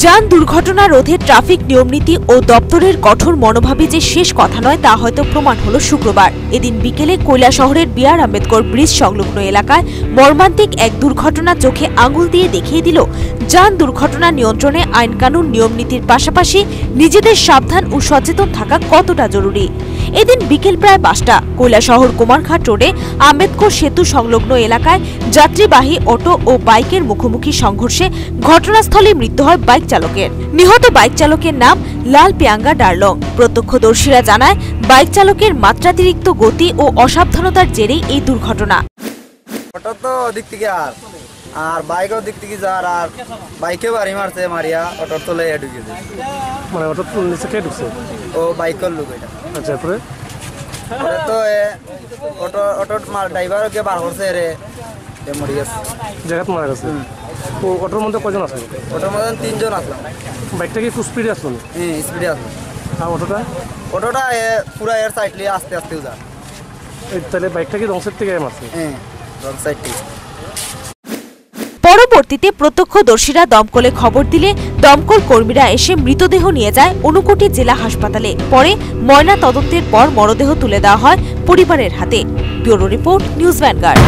যান দুর্ঘটনা রোধে ট্রাফিক নিয়মনীতি ও দপ্তরের কঠোর মনোভাবই যে শেষ কথা নয় তা হয়তো প্রমাণ হলো শুক্রবার। এদিন বিকেলে কৈলাসহরের বি.আর. আম্বেদকর ব্রিজ সংলগ্ন এলাকায় মর্মান্তিক এক দুর্ঘটনা চোখে আঙুল দিয়ে দেখিয়ে দিল যান দুর্ঘটনা নিয়ন্ত্রণে আইনকানুন নিয়মনীতির পাশাপাশি নিজেদের সাবধান ও সচেতন থাকা কতটা জরুরি। এদিন বিকেল প্রায় ৫টা কৈলাসহর কুমারঘাট রোডে আম্বেদকর সেতু সংলগ্ন এলাকায় যাত্রীবাহী অটো ও বাইকের মুখোমুখি সংঘর্ষে ঘটনাস্থলে মৃত্যু হয় বাইক চালকের। নিহত বাইক চালকের নাম লাল পিয়াঙ্গা ডার্লং। প্রত্যক্ষদর্শীরা জানায় বাইক চালকের মাত্রাতিরিক্ত গতি ও অসাবধানতার জেরেই এই দুর্ঘটনা। অটো তো দিক থেকে আর বাইকও দিক থেকে যার আর বাইকে বাড়ি মারছে মারিয়া অটোর তলে ঢুকে যায়। মানে অটোর নিচে কে ঢুকছে? ও বাইকের লোক এটা। আচ্ছা, তারপরে তো অটোর ড্রাইভারকে বার করছে রে মরি গেছে, জায়গা মারা গেছে। ও অটোর মধ্যে কজন আছে? অটোর মধ্যে ৩ জন আসলাম। বাইকটা কি খুব স্পিডে আসলো? হ্যাঁ, স্পিডে আসলাম। আর অটোটা পুরা এর সাইড লিয়ে আস্তে আস্তে যা। তাহলে বাইকটা কি রং সাইড থেকে মারছে? হ্যাঁ, রং সাইড থেকে। পরবর্তীতে প্রত্যক্ষদর্শীরা দমকলে খবর দিলে দমকল কর্মীরা এসে মৃতদেহ নিয়ে যায় ঊনকোটি জেলা হাসপাতালে। পরে ময়না তদন্তের পর মরদেহ তুলে দেওয়া হয় পরিবারের হাতে। Bureau report, news vanguard.